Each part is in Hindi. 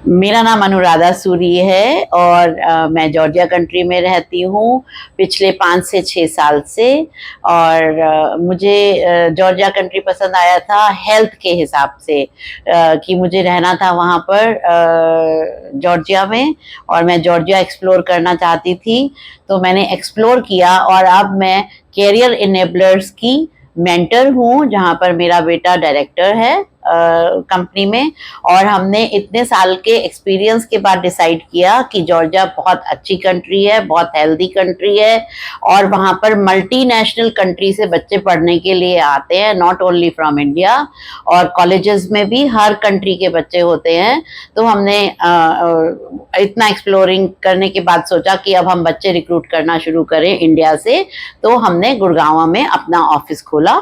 मेरा नाम अनुराधा सूरी है और मैं जॉर्जिया कंट्री में रहती हूँ पिछले 5 से 6 साल से। और मुझे जॉर्जिया कंट्री पसंद आया था हेल्थ के हिसाब से, कि मुझे रहना था वहाँ पर जॉर्जिया में, और मैं जॉर्जिया एक्सप्लोर करना चाहती थी। तो मैंने एक्सप्लोर किया और अब मैं कैरियर इनेबलर्स की मेंटर हूँ, जहाँ पर मेरा बेटा डायरेक्टर है कंपनी में। और हमने इतने साल के एक्सपीरियंस के बाद डिसाइड किया कि जॉर्जिया बहुत अच्छी कंट्री है, बहुत हेल्दी कंट्री है, और वहाँ पर मल्टीनेशनल कंट्री से बच्चे पढ़ने के लिए आते हैं, नॉट ओनली फ्रॉम इंडिया। और कॉलेजेस में भी हर कंट्री के बच्चे होते हैं। तो हमने इतना एक्सप्लोरिंग करने के बाद सोचा कि अब हम बच्चे रिक्रूट करना शुरू करें इंडिया से। तो हमने गुड़गांव में अपना ऑफिस खोला।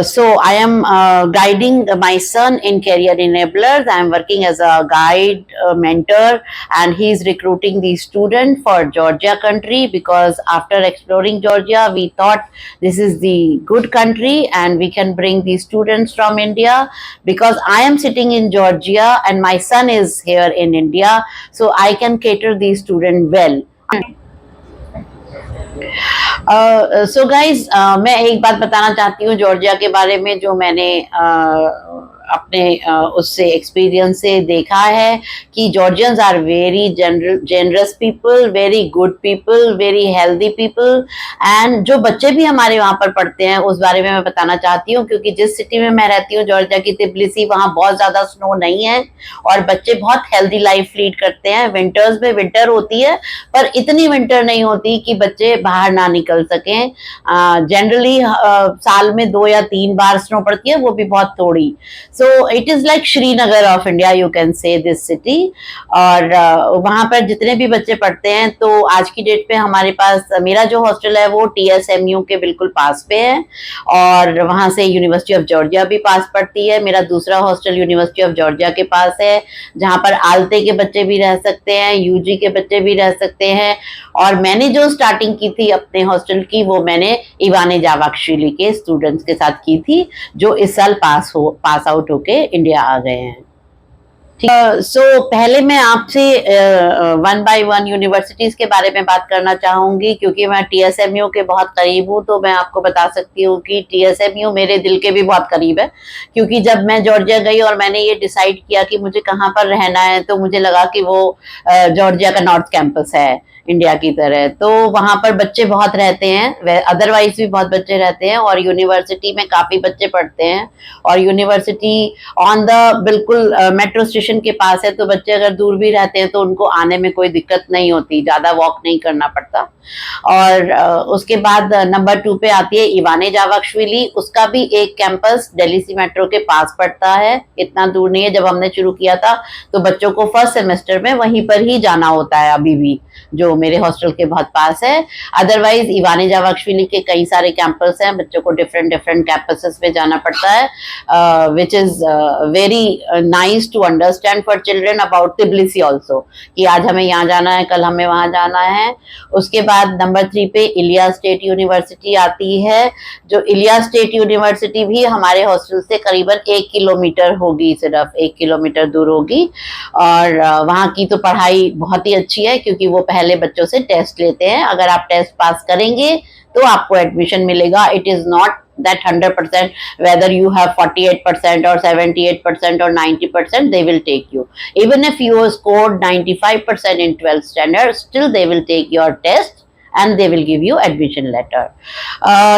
So I am guiding my son in Career Enablers. I am working as a guide, mentor, and he is recruiting these students for Georgia country, because after exploring Georgia, we thought this is the good country and we can bring these students from India, because I am sitting in Georgia and my son is here in India, so I can cater these students well. So guys, मैं एक बात बताना चाहती हूँ जॉर्जिया के बारे में, जो मैंने अपने उससे एक्सपीरियंस से देखा है कि Georgians are very generous people, very good people, very healthy people. And जो बच्चे भी हमारे वहाँ पर पढ़ते हैं उस बारे में मैं बताना चाहती हूँ, क्योंकि जिस सिटी में मैं रहती हूँ जॉर्जिया की तिब्लिसी, वहाँ बहुत ज़्यादा स्नो नहीं है और बच्चे बहुत हेल्दी लाइफ लीड करते हैं। विंटर्स में विंटर होती है पर इतनी विंटर नहीं होती कि बच्चे बाहर ना निकल सकें। जनरली साल में 2 या 3 बार स्नो पड़ती है, वो भी बहुत थोड़ी। So it is like Srinagar of India, you can say this city। और वहाँ पर जितने भी बच्चे पढ़ते हैं, तो आज की डेट पे हमारे पास, मेरा जो हॉस्टल है वो TSMU के बिल्कुल पास पे है, और वहाँ से यूनिवर्सिटी ऑफ जॉर्जिया भी पास पड़ती है। मेरा दूसरा हॉस्टल यूनिवर्सिटी ऑफ जॉर्जिया के पास है, जहाँ पर आलते के बच्चे भी रह सकते हैं, UG के बच्चे भी रह सकते हैं। और मैंने जो स्टार्टिंग की थी अपने हॉस्टल की, वो मैंने इवाने जावाकशिली के स्टूडेंट्स के साथ की थी, जो इस साल पास आउट होके इंडिया आ गए हैं। सो पहले मैं आपसे 1 by 1 यूनिवर्सिटीज के बारे में बात करना चाहूंगी, क्योंकि मैं TSMU के बहुत करीब हूँ। तो मैं आपको बता सकती हूँ कि TSMU मेरे दिल के भी बहुत करीब है, क्योंकि जब मैं जॉर्जिया गई और मैंने ये डिसाइड किया कि मुझे कहाँ पर रहना है, तो मुझे लगा कि वो जॉर्जिया का नॉर्थ कैंपस है इंडिया की तरह। तो वहाँ पर बच्चे बहुत रहते हैं, अदरवाइज भी बहुत बच्चे रहते हैं, और यूनिवर्सिटी में काफी बच्चे पढ़ते हैं। और यूनिवर्सिटी ऑन द बिल्कुल मेट्रो स्टेशन के पास है, तो बच्चे अगर दूर भी रहते हैं तो उनको आने में कोई दिक्कत नहीं होती, ज्यादा वॉक नहीं करना पड़ता। और उसके बाद नंबर 2 पे आती है इवाने जावाकशिली। उसका भी एक कैंपस दिल्ली मेट्रो के पास पड़ता है, इतना दूर नहीं है। जब हमने शुरू किया था तो बच्चों को फर्स्ट सेमेस्टर में वहीं पर ही जाना होता है, अभी भी, जो मेरे हॉस्टल के बहुत पास है। अदरवाइज इवाने जावाकशिली के कई सारे कैंपस हैं, बच्चों को डिफरेंट कैंपसेस पे जाना पड़ता है, which is very nice to understand for children about Tbilisi also, कि आज हमें यहाँ जाना है, कल हमें वहाँ जाना है। उसके बाद नंबर 3 पे इलिया स्टेट यूनिवर्सिटी आती है, जो इलिया स्टेट यूनिवर्सिटी भी हमारे हॉस्टल से करीबन 1 किलोमीटर होगी, सिर्फ 1 किलोमीटर दूर होगी। और वहाँ की तो पढ़ाई बहुत ही अच्छी है, क्योंकि वो पहले बच्चों से टेस्ट लेते हैं। अगर आप टेस्ट पास करेंगे तो आपको एडमिशन मिलेगा। It is not that 100% whether you have 48% or 78% or 90%, they will take you. Even if you scored 95% in 12th standard, still they will take your test and they will give you admission letter.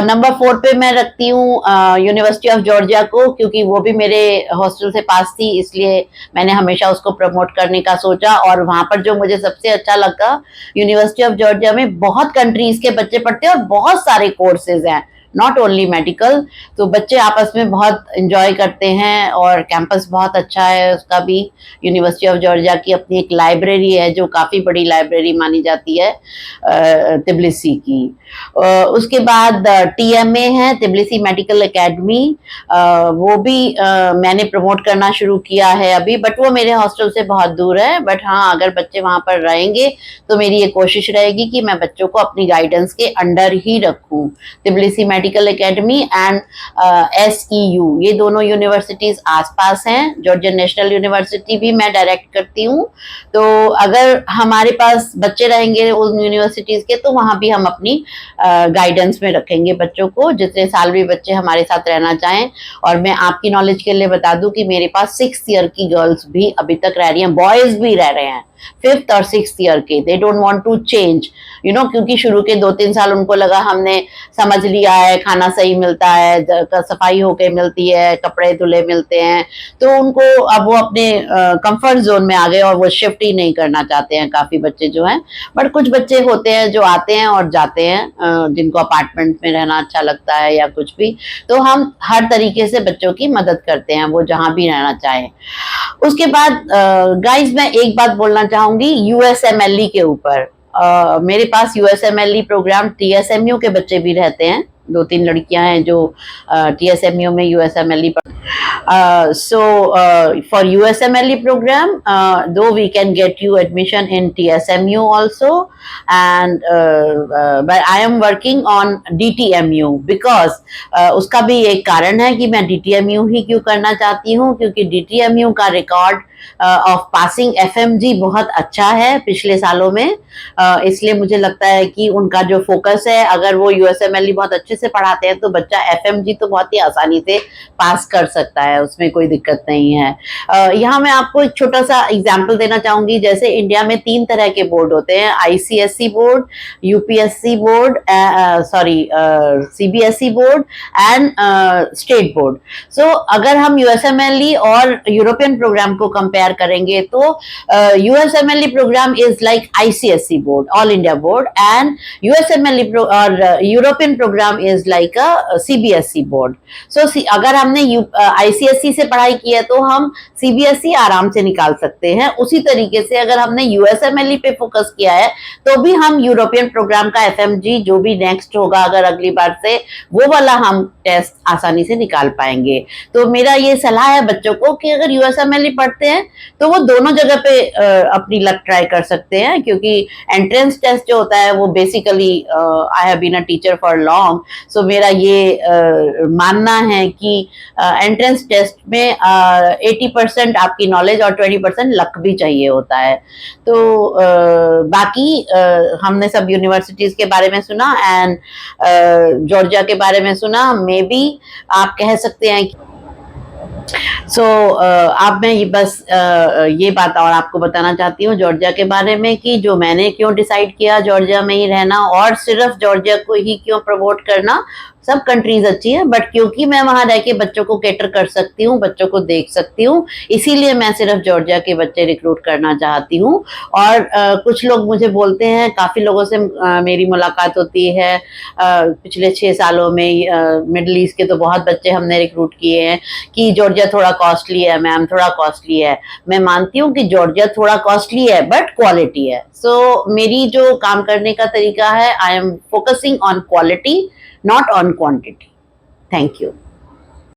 Number 4 पे मैं रखती हूँ यूनिवर्सिटी ऑफ जॉर्जिया को, क्योंकि वो भी मेरे हॉस्टल से पास थी, इसलिए मैंने हमेशा उसको प्रमोट करने का सोचा। और वहाँ पर जो मुझे सबसे अच्छा लगा, यूनिवर्सिटी ऑफ जॉर्जिया में बहुत कंट्रीज के बच्चे पढ़ते हैं और बहुत सारे कोर्सेज हैं, नॉट ओनली मेडिकल। तो बच्चे आपस में बहुत इंजॉय करते हैं, और कैंपस बहुत अच्छा है उसका भी। यूनिवर्सिटी ऑफ जॉर्जिया की अपनी एक लाइब्रेरी है, जो काफ़ी बड़ी लाइब्रेरी मानी जाती है तिब्लिसी की। उसके बाद TMA है, तिब्लिसी मेडिकल एकेडमी। वो भी मैंने प्रमोट करना शुरू किया है अभी, बट वो मेरे हॉस्टल से बहुत दूर है। बट हाँ, अगर बच्चे वहाँ पर रहेंगे तो मेरी ये कोशिश रहेगी कि मैं बच्चों को अपनी गाइडेंस के अंडर ही रखूँ। Tbilisi medical academy and SEU, ये दोनों यूनिवर्सिटीज आसपास हैं। जॉर्जियन नेशनल यूनिवर्सिटी भी मैं डायरेक्ट करती हूँ। तो अगर हमारे पास बच्चे रहेंगे उन यूनिवर्सिटीज के, तो वहाँ भी हम अपनी गाइडेंस में रखेंगे बच्चों को, जितने साल भी बच्चे हमारे साथ रहना चाहें। और मैं आपकी नॉलेज के लिए बता दूं कि मेरे पास 6th ईयर की गर्ल्स भी अभी तक रह रही हैं, बॉयज भी रह रहे हैं 5th और 6th ईयर के। They don't want to change, you know, क्योंकि शुरू के 2-3 साल उनको लगा हमने समझ लिया है, खाना सही मिलता है, सफाई होके मिलती है, कपड़े धुले मिलते हैं, तो उनको अब वो अपने कंफर्ट जोन में आ गए और वो शिफ्ट ही नहीं करना चाहते हैं काफी बच्चे जो हैं। बट कुछ बच्चे होते हैं जो आते हैं और जाते हैं, जिनको अपार्टमेंट में रहना अच्छा लगता है या कुछ भी। तो हम हर तरीके से बच्चों की मदद करते हैं, वो जहां भी रहना चाहें। उसके बाद गाइज मैं एक बात बोलना चाहूंगी USMLE के ऊपर। मेरे पास USMLE प्रोग्राम TSMU के बच्चे भी रहते हैं, 2-3 लड़कियां हैं जो TSMU में USMLE so for USMLE program, though we can get you admission in TSMU also, and but I am working on DTMU because उसका भी एक कारण है कि मैं DTMU ही क्यों करना चाहती हूँ, क्योंकि DTMU का रिकॉर्ड ऑफ पासिंग FMG बहुत अच्छा है पिछले सालों में। इसलिए मुझे लगता है कि उनका जो फोकस है, अगर वो USMLE बहुत अच्छे से पढ़ाते हैं तो बच्चा FMG तो बहुत ही आसानी से पास कर सकता है, उसमें कोई दिक्कत नहीं है। यहाँ मैं आपको एक छोटा सा एग्जाम्पल देना चाहूंगी। जैसे इंडिया में 3 तरह के बोर्ड होते हैं, ICSE board, UPSC board, CBSE board and state board. So अगर हम USMLE और यूरोपियन प्रोग्राम को कंपेयर करेंगे तो USMLE program is like ICSE board, all India board, and USMLE और European program is like a CBSE board. So अगर हमने ICSE से पढ़ाई की है तो हम CBSE आराम से निकाल सकते हैं। उसी तरीके से अगर हमने USMLE पे फोकस किया है तो भी हम यूरोपियन प्रोग्राम का FMG जो भी नेक्स्ट होगा अगर अगली बार से, वो वाला हम टेस्ट आसानी से निकाल पाएंगे। तो मेरा ये सलाह है बच्चों को कि अगर USMLE पढ़ते हैं तो वो दोनों जगह पे अपनी लक ट्राई कर सकते हैं, क्योंकि एंट्रेंस टेस्ट जो होता है वो basically, I have been a teacher for long, so मेरा ये मानना है कि एंट्रेंस टेस्ट में 80% आपकी नॉलेज और 20% लक भी चाहिए होता है। तो बाकी हमने सब यूनिवर्सिटीज के बारे में सुना एंड जॉर्जिया के बारे में सुना। मे बी आप कह सकते हैं कि अब मैं ये बस ये बात और आपको बताना चाहती हूँ जॉर्जिया के बारे में, कि जो मैंने क्यों डिसाइड किया जॉर्जिया में ही रहना और सिर्फ जॉर्जिया को ही क्यों प्रमोट करना। सब कंट्रीज अच्छी है, बट क्योंकि मैं वहां रह के बच्चों को कैटर कर सकती हूँ, बच्चों को देख सकती हूँ, इसीलिए मैं सिर्फ जॉर्जिया के बच्चे रिक्रूट करना चाहती हूँ। और कुछ लोग मुझे बोलते हैं, काफी लोगों से मेरी मुलाकात होती है पिछले 6 सालों में, मिडिल ईस्ट के तो बहुत बच्चे हमने रिक्रूट किए हैं, कि जॉर्जिया थोड़ा कॉस्टली है मैम, थोड़ा कॉस्टली है। मैं मानती हूँ कि जॉर्जिया थोड़ा कॉस्टली है बट क्वालिटी है। सो मेरी जो काम करने का तरीका है, I am focusing on quality, not on quantity. Thank you.